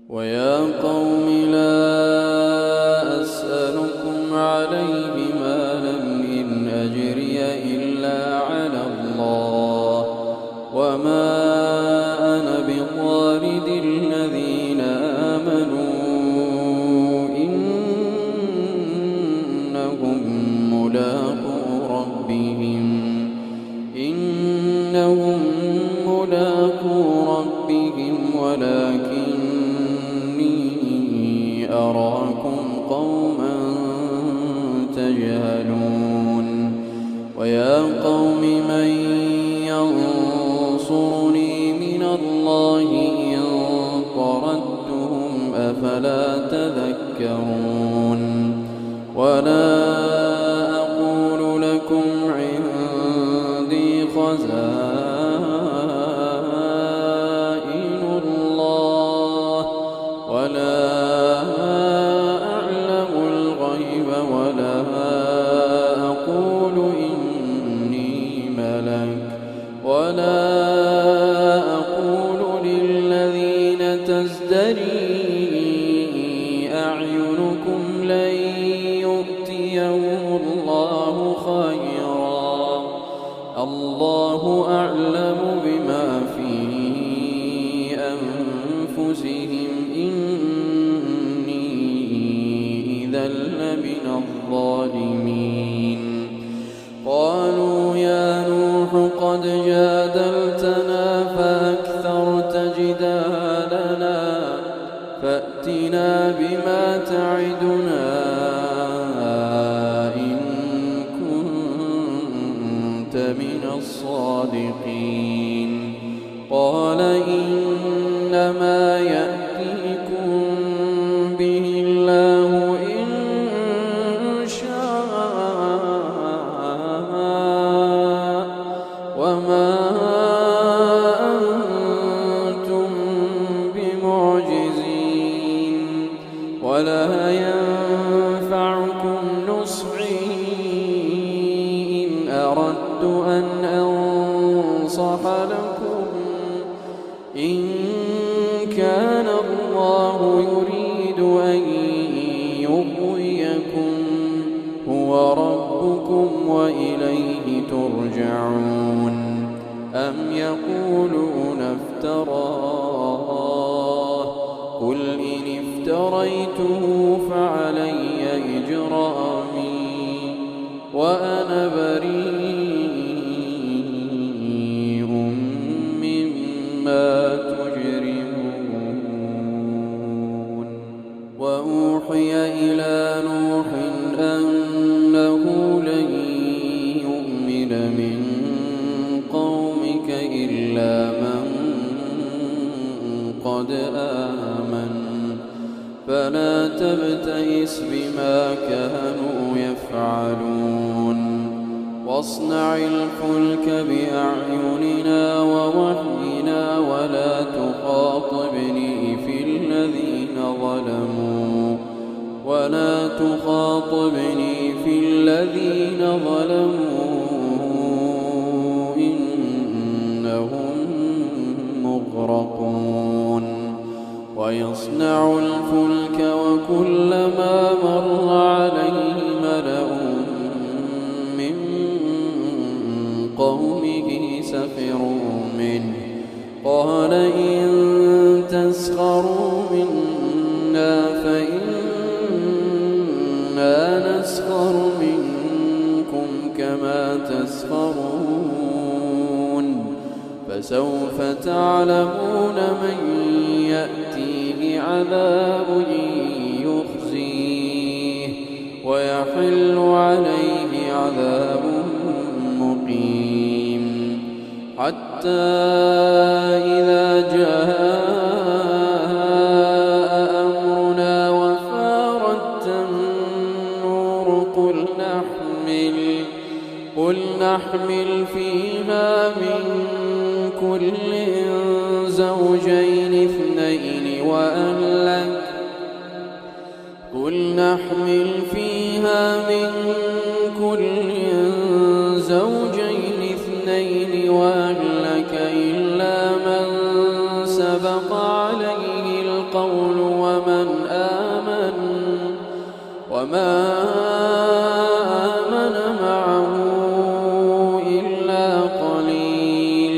ويا قوم لا أسألكم عليه مالا إن أجري إلا على الله وما أنا بطارد الذين آمنوا إنهم ملاقو ربهم ولكني أراكم قوما تجهلون ويا قوم من ينصرني من الله إن طردتهم أفلا تذكرون ولا أقول لكم عندي خزائن الله ولا أعلم الغيب ولا أقول إني ملك ولا أقول للذين تزدري أعينكم لن يؤتيهم الله خيرا الله أعلم بما في أنفسهم إني إذا لمن الظالمين قالوا يا نوح قد جادلتنا فأكثرت جدالنا فأتنا بما تعدنا إن كنت من الصادقين قال إنما يأتيكم به الله إن شاء وما أنتم بمعجزين ولا ينفعكم نصحي إن أردت أن أنصح لكم إن كان الله يريد أن يغويكم هو ربكم وإليه ترجعون أم يقولون افتراه قل إن افتريته فعلي إجرامي وأنا بريء مما تجرمون وأوحي إلى نوح أنه لن يؤمن من قومك إلا من قد آمن فلا تبتئس بما كانوا يفعلون واصنع الفلك بأعيننا ووحينا ولا تخاطبني في الذين ظلموا إنهم مغرقون ويصنع الفلك وكلما مر عليه ملأ من قومه سخروا منه قال إن تسخروا منا فإنا نسخر منكم كما تسخرون فسوف تعلمون من يأتيه عذاب يخزيه ويحل عليه عذاب مقيم حتى إذا جاء أمرنا وفارت النور قل نحمل فيها من كل زوجين اثنين وأهلك إلا من سبق عليه القول وما آمن معه إلا قليل.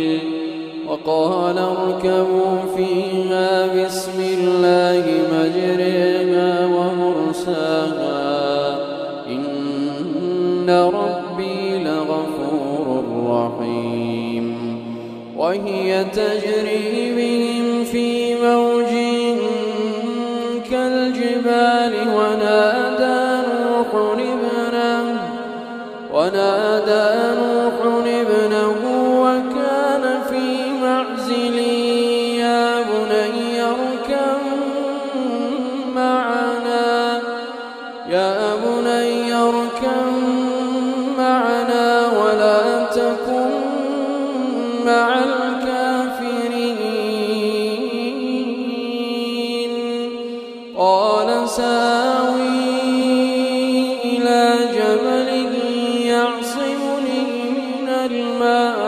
وقال اركبوا فيها بسم الله مجريها ومرساها إن ربي لغفور رحيم. وهي تجري بهم في موج كالجبال ونادى نوح ابنه وكان في معزل يا بني اركب معنا ولا تكن مع الكافرين. قال ساوي إلى جبل يعصمني من الماء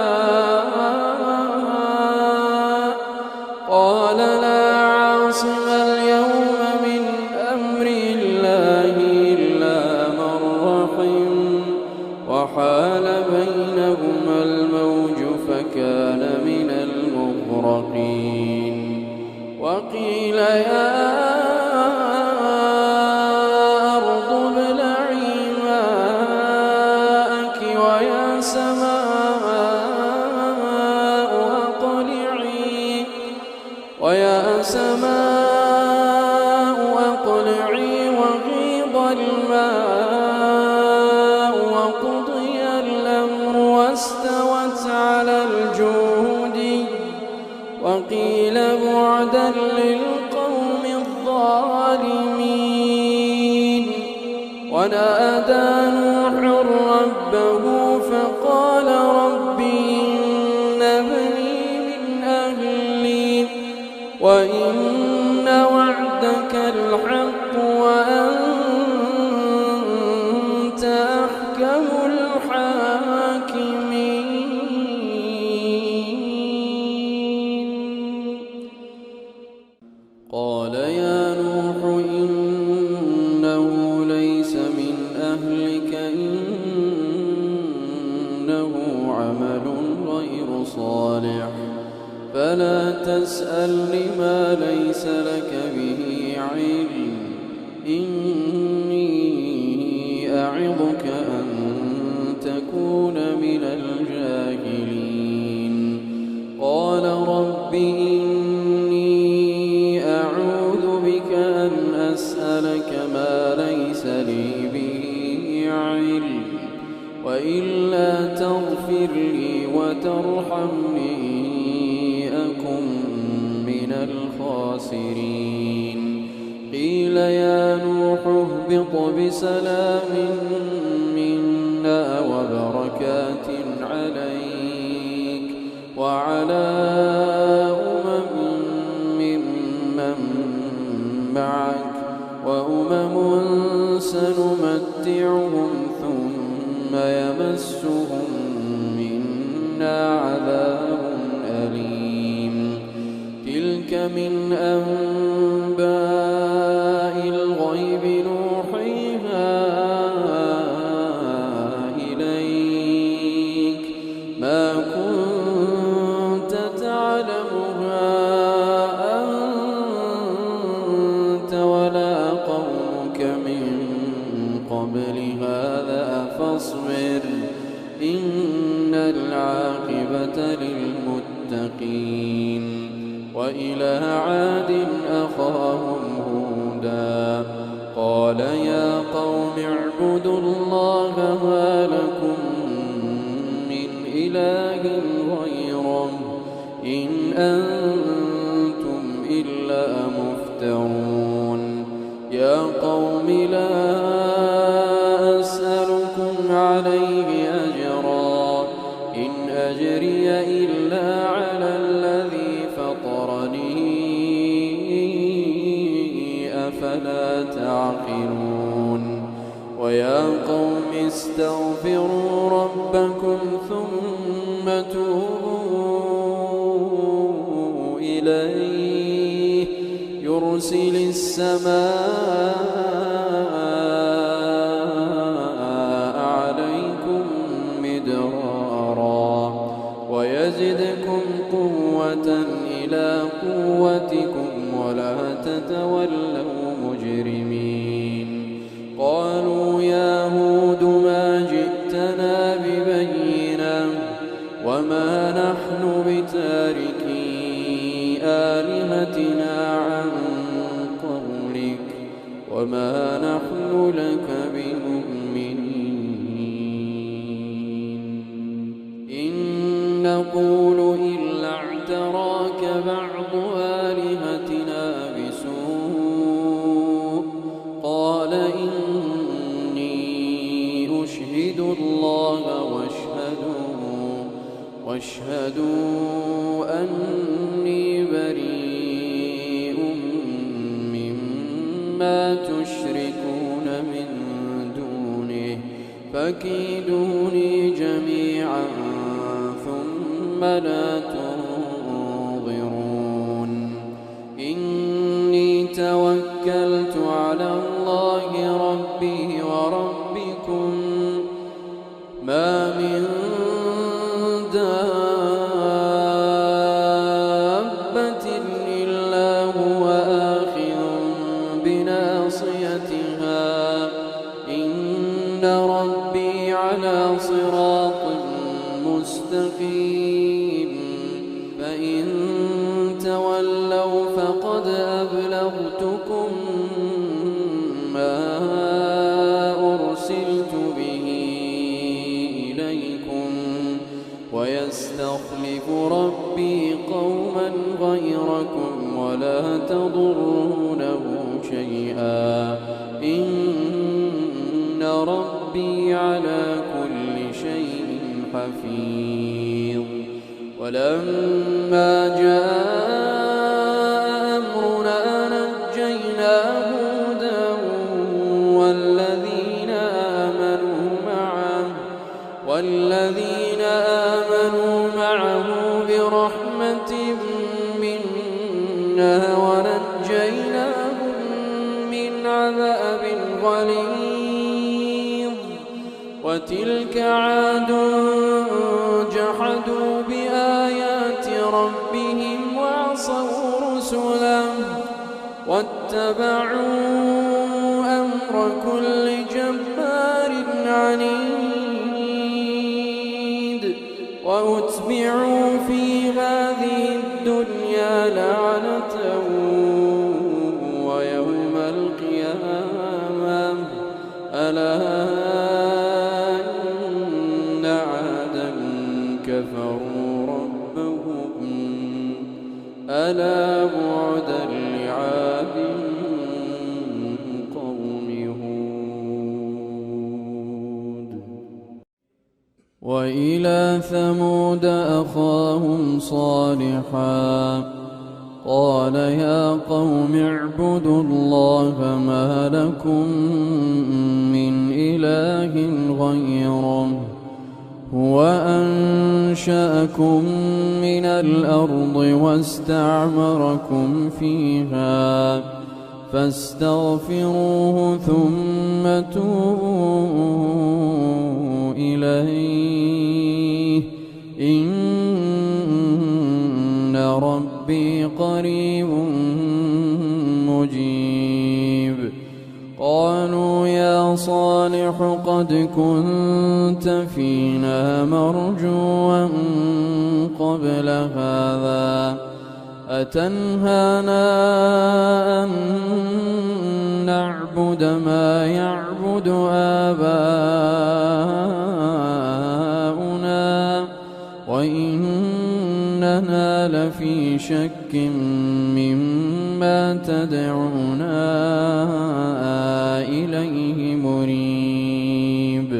قال لا عاصم اليوم من أمر الله إلا من رحم وحال بينهما الموج فكان من المغرقين. وقيل يا أرض ابلعي ماءك ويا سماء أقلعي وغيض الماء وقضي الأمر واستوت على الجود وقيل بعدا للقوم الظالمين. ونادى نوح ربه فقال رب إن ابني من أهلي وإن وعدك الحق وأنت أحكم الحاكمين. قال يا نوح إنه ليس من أهلك إنه عمل غير صالح فلا تسألني ما ليس لك به علم إني أعظك أن تكون من الجاهلين. قال رب إني أعوذ بك أن أسألك ما ليس لي به علم وإلا تغفر لي وترحمني أكن من الخاسرين. قيل يا نوح اهبط بسلام منا وبركات عليك وعلى أمم ممن معك وأمم سنمتعهم ثم يمسهم منا عذاب أليم. تلك من أنباء الغيب نوحيها إليك ما كنت تعلمها أنت ولا قومك من قبل هذا فاصبر إن العاقبة للمتقين. وإلى عاد أخاهم هودا قال يا قوم اعبدوا الله ما لكم من إله غيره إن أنتم إلا مفترون. يا قوم لا أسألكم عليه أجرا إن أجري إلا على الذي فطرني أفلا تعقلون. ويا قوم استغفروا ربكم ثم توبوا إليه يرسل السماء عليكم مدرارا ويزدكم قوة إلى قوتكم ولا تتولوا مجرمين. قالوا يا هود ما جئتنا ببينة وما نحن بتاركي آلهتنا عن قولك وما نحن لك بمؤمنين إن نقول إلا اعتراك بعض آلهتنا بسوء قال إني أشهد الله واشهدوا أني بريء مما تشركون من دونه فكيدوني جميعا ثم لا تنظرون. إني توكلت على الله ربي وربكم ما من دابة إلا هو آخذ بناصيتها إن ربي على صراط مستقيم. فإن تولوا فقد أبلغتكم ما أرسلت به إليكم ويستخلف ربي قوما غيركم ولا تضرونه شيئا إن ربي على كل شيء حفيظ. ولما جاء أمرنا نجينا هودا والذين آمنوا معه برحمة منا ونجيناهم من عذاب غليظ. وتلك عاد جحدوا بآيات ربهم وعصوا رسله واتبعوا أمر كل جبار عنيد. وأتبعوا في هذه الدنيا لعنة ويوم القيامة ألا إن عادا كفروا ربهم ألا بعدا لعاد قوم هود. وإلى ثمود أخاهم صالحا قال يا قوم اعبدوا الله ما لكم من إله غيره هو أنشأكم من الأرض واستعمركم فيها فاستغفروه ثم توبوا إليه إن ربي قريب مجيب. قالوا يا صالح قد كنت فينا مرجوا قبل هذا أتنهانا أن نعبد ما يعبد آباؤنا وإننا لفي شك مما تدعونا إليه مريب.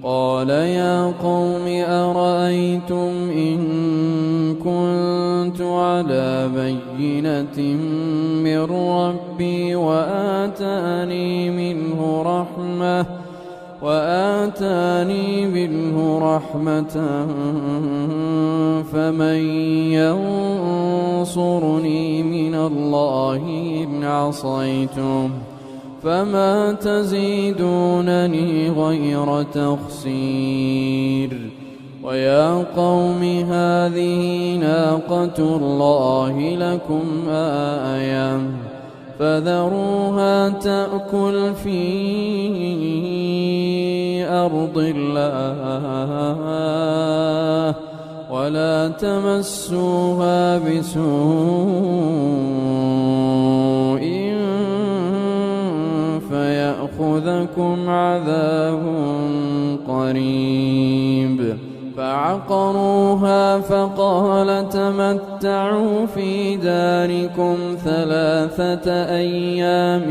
قال يا قوم أرأيتم إن كنت على بينة من ربي وآتاني منه رحمة وآتاني منه رحمة فمن ينصرني من الله إن عصيته فما تزيدونني غير تخسير ويا قوم هذه ناقة الله لكم آية فذروها تأكل في أرض الله ولا تمسوها بسوء فيأخذكم عذاب قريب فعقروها فقال تمتعوا في داركم 3 أيام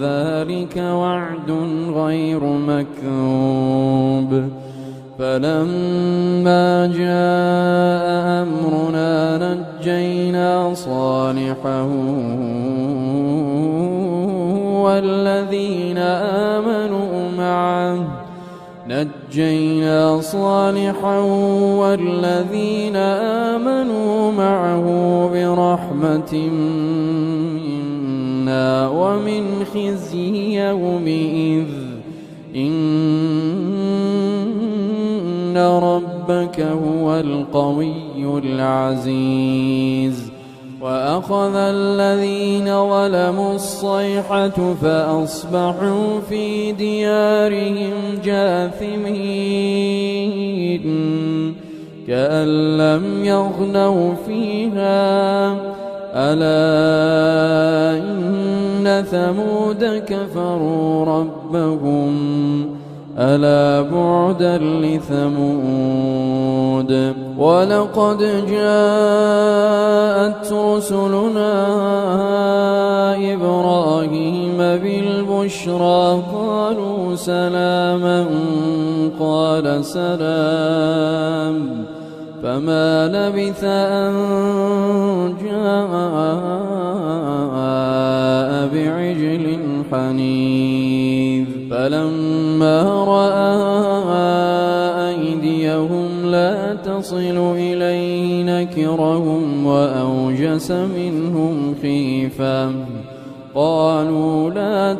ذلك وعد غير مكذوب فلما جاء أمرنا نجينا صالحا والذين آمنوا معه برحمة منا ومن خزي يومئذ إن ربك هو القوي العزيز وأخذ الذين ظلموا الصيحة فأصبحوا في ديارهم جاثمين كأن لم يغنوا فيها ألا إن ثمود كفروا ربهم ألا بعدا لثمود ولقد جاءت رسلنا إبراهيم بالبشرى قالوا سلاما قال سلام فما لبث أن جاء بعجل حنيذ فلما رأى أيديهم لا تصل إليه نكرهم وأوجس منهم خيفة قالوا لا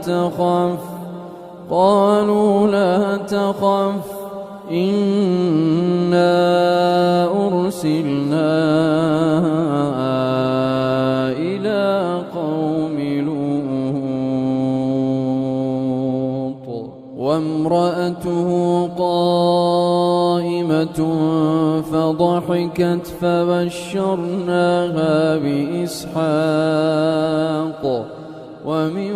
تخف إنا أرسلنا إلى قوم لوط وامرأته قائمة فضحكت فبشرناها بإسحاق ومن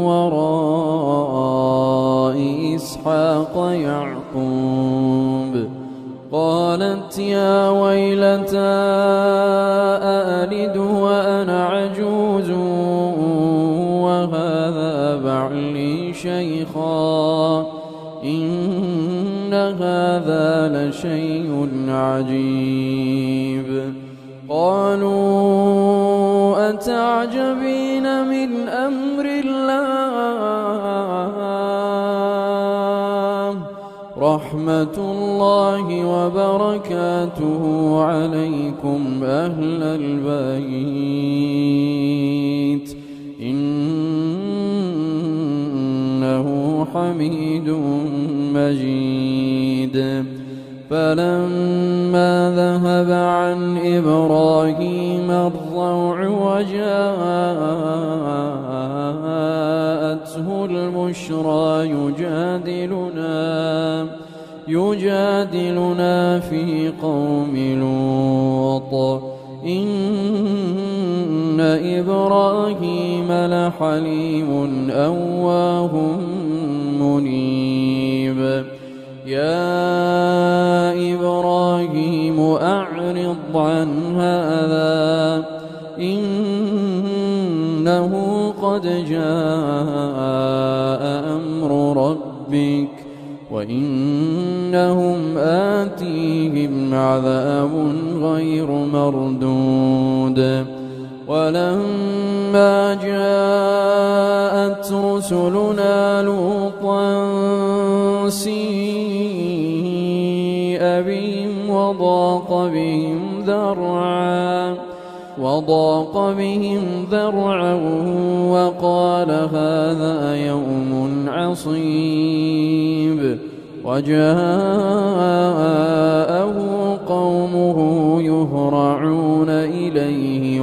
وراء إسحاق يعقوب قالت يا ويلتى أألد وأنا عجوز وهذا بعلي شيخا إن هذا لشيء عجيب قالوا أتعجبين من أمر الله رحمة الله وبركاته عليكم أهل البيت إنه حميد مجيد فلما ذهب عن إبراهيم الروع وجاءته البشرى يجادلنا في قوم لوط إن إبراهيم لحليم أواه منيب يا إبراهيم أعرض عن هذا إنه قد جاء أمر ربك وإنهم آتيهم عذاب غير مردود ولما جاءت رسلنا لوطا سيء بهم وضاق بهم ذرعا وقال هذا يوم عصيب وجاءه قومه يهرعون إليه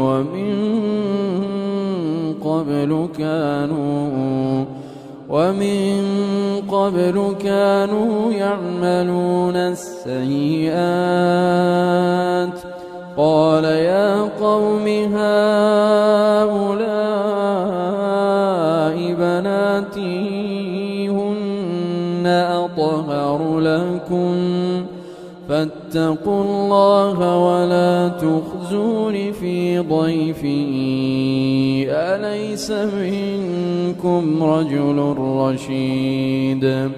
ومن قبل كانوا يعملون السيئات قال يا قوم هؤلاء بناتي هن أطهر لكم فاتقوا الله ولا تخزون في ضيفي أليس منكم رجل رشيد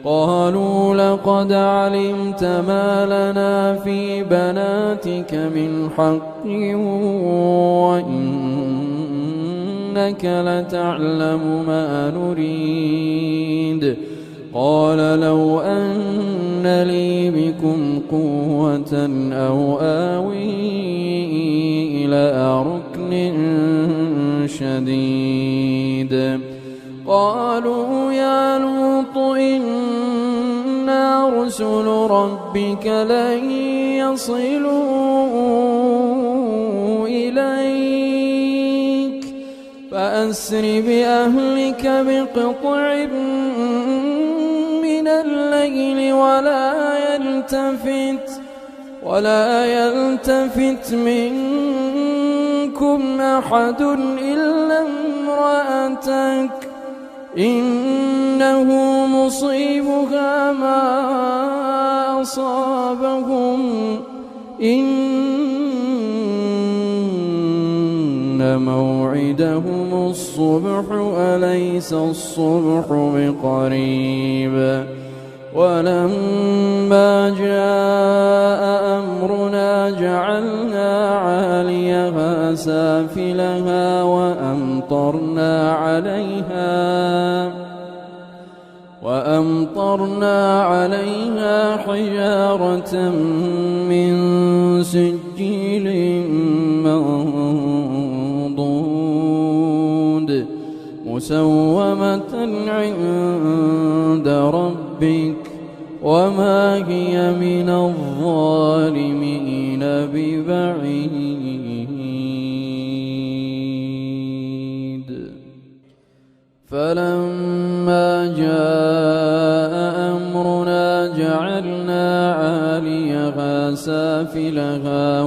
قالوا لقد علمت ما لنا في بناتك من حق وإنك لتعلم ما نريد قال لو أن لي بكم قوة أو آوي إلى ركن شديد قالوا يا لوط إنا رسل ربك لن يصلوا إليك فأسر بأهلك بقطع من الليل ولا يلتفت منكم أحد إلا امرأتك إنه مصيبها ما أصابهم إن موعدهم الصبح أليس الصبح بقريب ولما جاء أمرنا جعلنا عاليها سافلها وأمطرنا عليها حجارة من سجيل منضود مسومة عند ربك وما هي من الظالمين ببعيد فلما جاء أمرنا جعلنا عاليها سافلها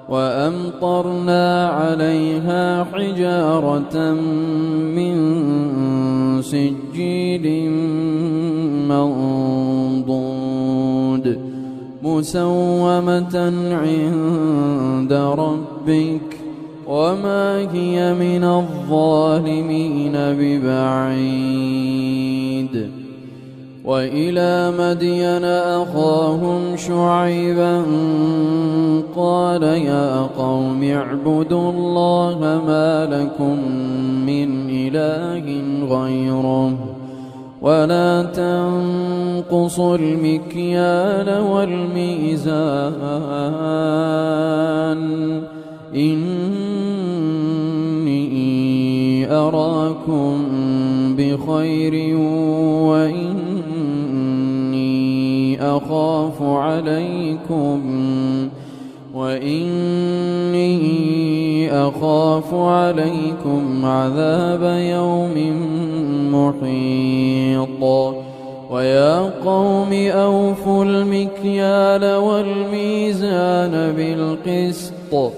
وأمطرنا عليها حجارة من سجيل منضود مسومة عند ربك وما هي من الظالمين ببعيد وإلى مدين أخاهم شعيبا قال يا قوم اعبدوا الله ما لكم من إله غيره ولا تنقصوا المكيال والميزان إني أراكم بخير وإني أخاف عليكم عذاب يوم محيط ويا قوم أوفوا المكيال والميزان بالقسط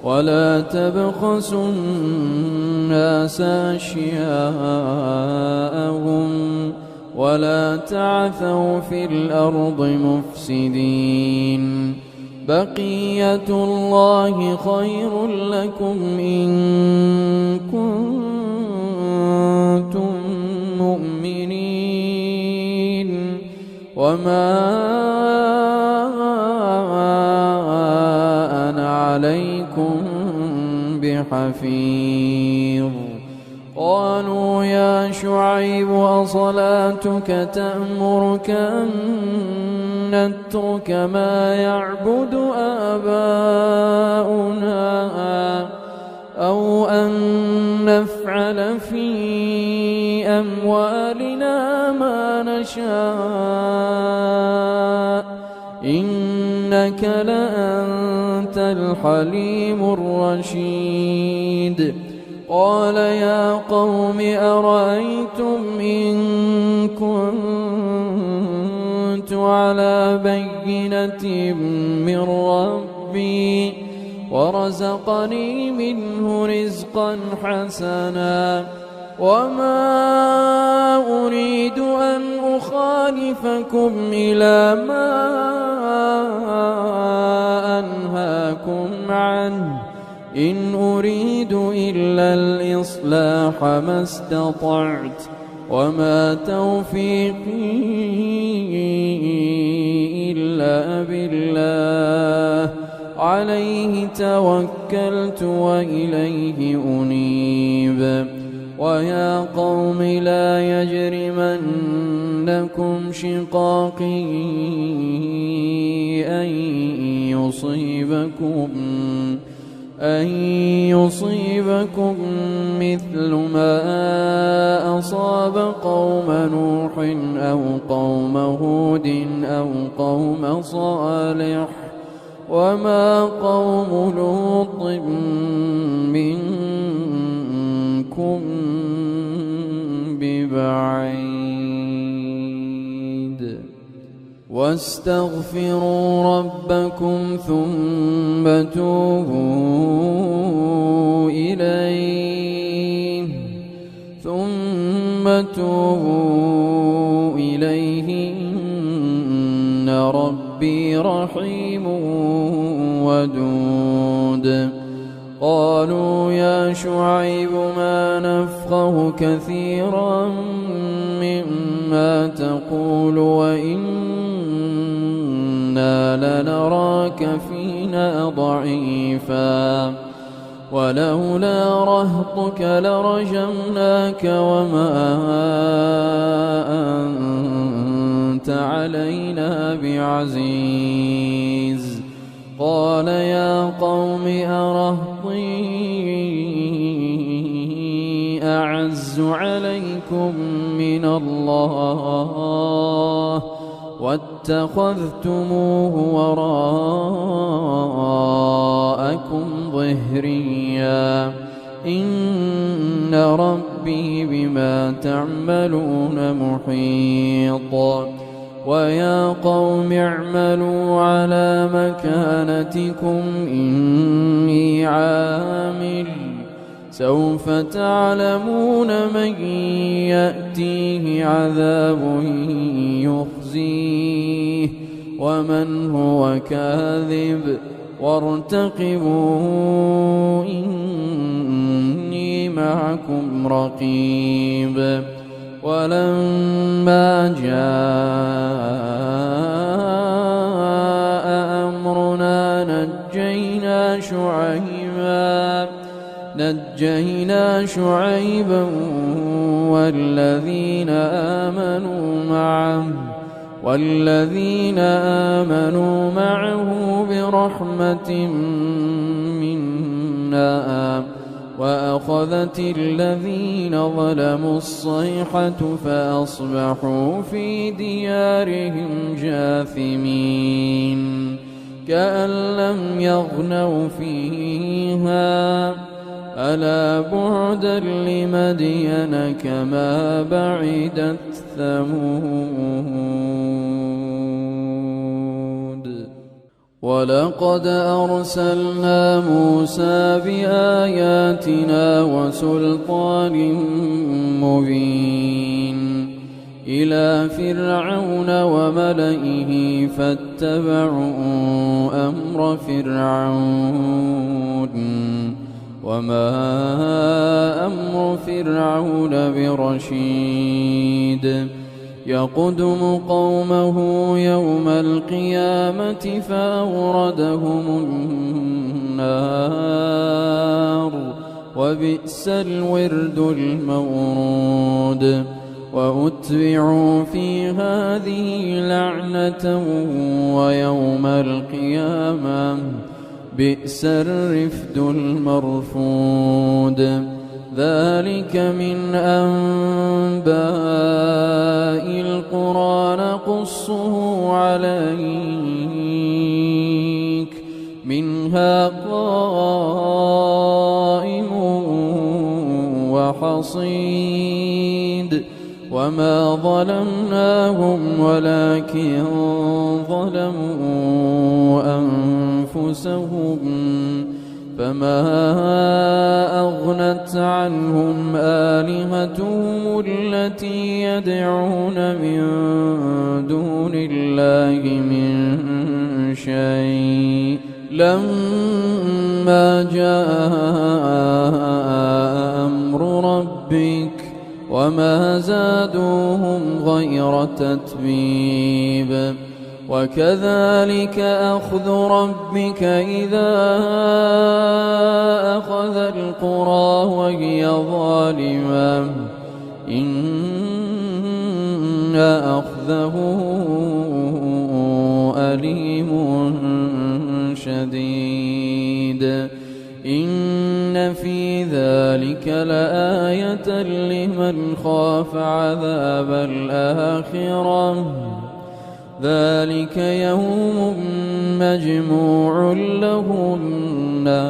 ولا تبخسوا الناس أشياءهم ولا تعثوا في الأرض مفسدين بقية الله خير لكم إن كنتم مؤمنين وما حفيظ قالوا يا شعيب أصلاتك تأمرك أن نترك ما يعبد آباؤنا أو أن نفعل في أموالنا ما نشاء إنك لأنت الحليم الرشيد قال يا قوم أرأيتم إن كنت على بينة من ربي ورزقني منه رزقا حسنا وما أريد أن أخالفكم إلى ما أنهاكم عنه إن أريد إلا الإصلاح ما استطعت وما توفيقي إلا بالله عليه توكلت وإليه أنيب ويا قوم لا يجرمنكم شقاقي أن يصيبكم مثل ما أصاب قوم نوح أو قوم هود أو قوم صالح وما قوم لوط منكم ببعيد واستغفروا ربكم ثم توبوا إليه إن ربي رحيم ودود قالوا يا شعيب ما نفقه كثيرا مما تقول وإنا لنراك فينا ضعيفا ولولا رهطك لرجمناك وما أنت علينا بعزيز قال يا قوم أرهطي أعز عليكم من الله واتخذتموه وراءكم ظهريا إن ربي بما تعملون محيط ويا قوم اعملوا على مكانتكم إني عامل سوف تعلمون من يأتيه عذاب يخزيه ومن هو كاذب وارتقبوا إني معكم رقيب ولما جاء أمرنا نجينا شعيبا والذين آمنوا معه برحمة منا وأخذت الذين ظلموا الصيحة فأصبحوا في ديارهم جاثمين كأن لم يغنوا فيها ألا بعدا لمدين كما بعدت ثمود ولقد أرسلنا موسى بآياتنا وسلطان مبين إلى فرعون وملئه فاتبعوا أمر فرعون وما أمر فرعون برشيد يقدم قومه يوم القيامة فأوردهم النار وبئس الورد المورود وأتبعوا في هذه لعنة ويوم القيامة بئس الرفد المرفود ذلك من أنباء القرى نقصه عليك منها قائم وحصيد وما ظلمناهم ولكن ظلموا أنفسهم فما أغنت عنهم آلهتهم التي يدعون من دون الله من شيء لما جاء أمر ربك وما زادوهم غير تتبيب وكذلك أخذ ربك إذا أخذ القرى وهي ظالمة إن أخذه أليم شديد إن في ذلك لآية لمن خاف عذاب الآخرة ذلك يوم مجموع له الناس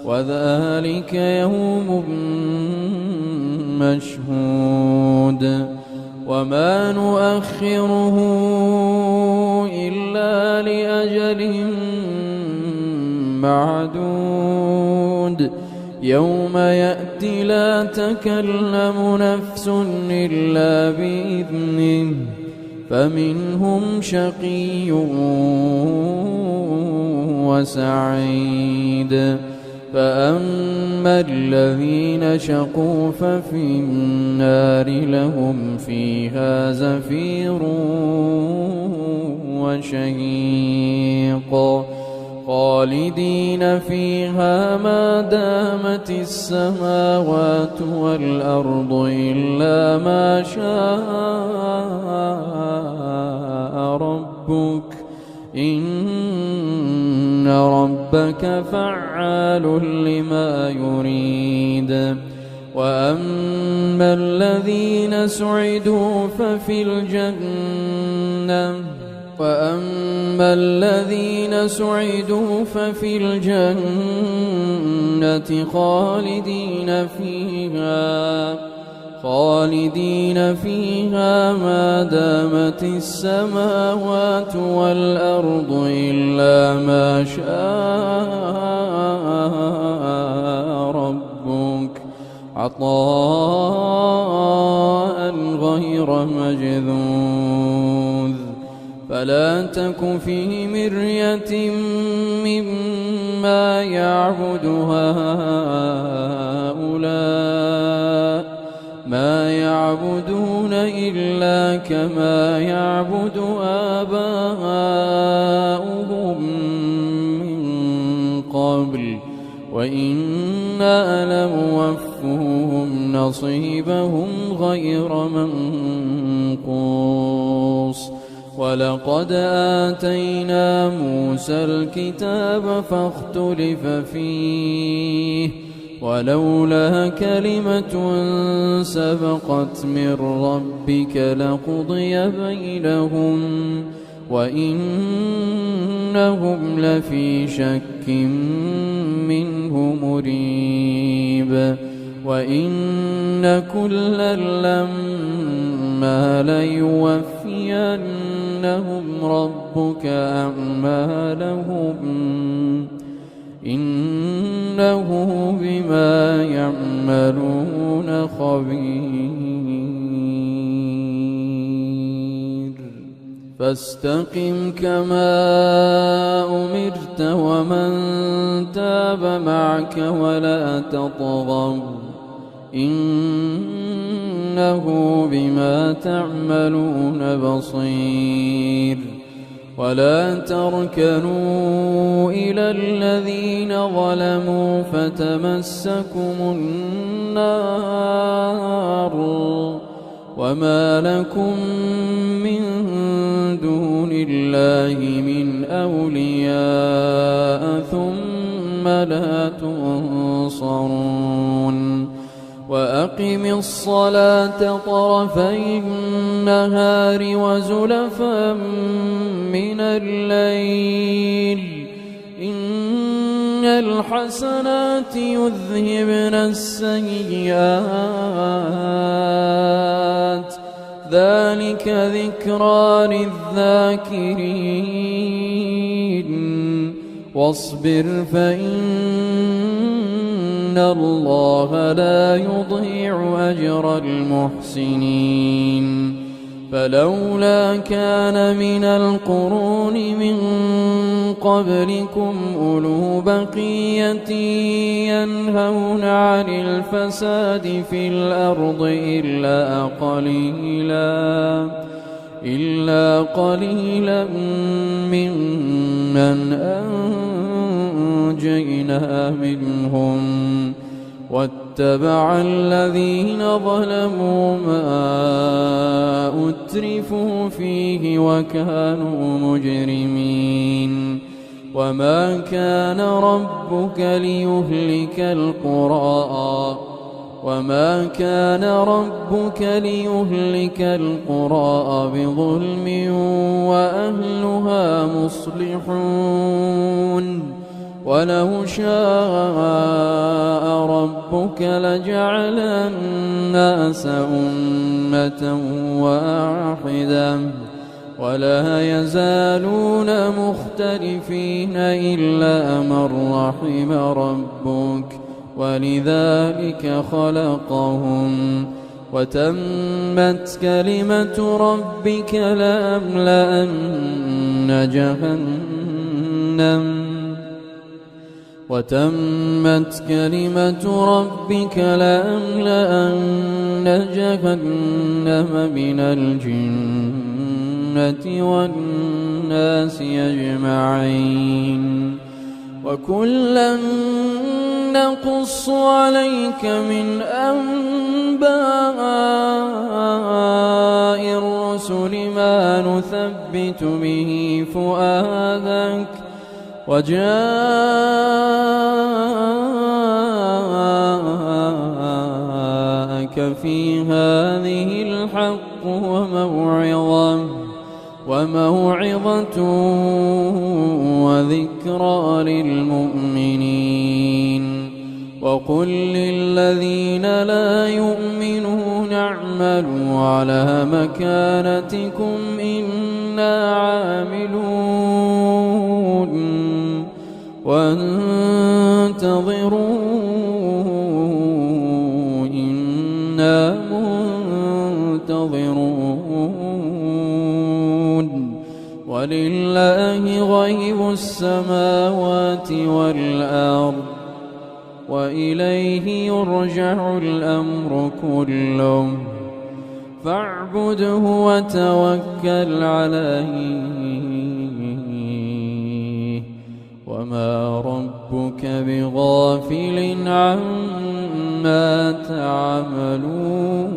وذلك يوم مشهود وما نؤخره إلا لأجل معدود يوم يأتي لا تكلم نفس إلا بإذنه فمنهم شقي وسعيد فأما الذين شقوا ففي النار لهم فيها زفير وشهيق خالدين فيها ما دامت السماوات والأرض إلا ما شاء ربك إن ربك فعال لما يريد وأما الذين سعدوا ففي الجنة خالدين فيها ما دامت السماوات والأرض إلا ما شاء ربك عطاء غير مجذوذ فلا تك في مرية مما يعبد هؤلاء ما يعبدون إلا كما يعبد آباؤهم من قبل وإنا لموفوهم نصيبهم غير منقوص ولقد آتينا موسى الكتاب فاختلف فيه ولولا كلمة سبقت من ربك لقضي بينهم وإنهم لفي شك منه مريب وإن كلا لما ليوفينهم ربك أعمالهم إنه بما يعملون خبير فاستقم كما أمرت ومن تاب معك ولا تطغوا إنه بما تعملون بصير ولا تركنوا إلى الذين ظلموا فتمسكم النار وما لكم من دون الله من أولياء ثم لا تنصرون وأقم الصلاة طرفي النهار وزلفا من الليل إن الحسنات يذهبن السيئات ذلك ذكرى للذاكرين واصبر فإن الله لا يضيع أجر المحسنين فلولا كان من القرون من قبلكم أولو بقية ينهون عن الفساد في الأرض إلا قليلا ممن أنجينا منهم واتبع الذين ظلموا ما أترفوا فيه وكانوا مجرمين وما كان ربك ليهلك القرى بظلم وأهلها مصلحون ولو شاء ربك لجعل الناس أمة واحدة ولا يزالون مختلفين إلا من رحم ربك ولذلك خلقهم وتمت كلمة ربك لأملأن جهنم من الجنة والناس أجمعين وكلا نقص عليك من أنباء الرسل ما نثبت به فؤادك وجاءك في هذه الحق وموعظة وذكرى للمؤمنين وقل للذين لا يؤمنون اعملوا على مكانتكم إنا عاملون وانتظروا إنا منتظرون ولله غيب السماوات والأرض وإليه يرجع الأمر كله فاعبده وتوكل عليه وما ربك بغافل عما تعملون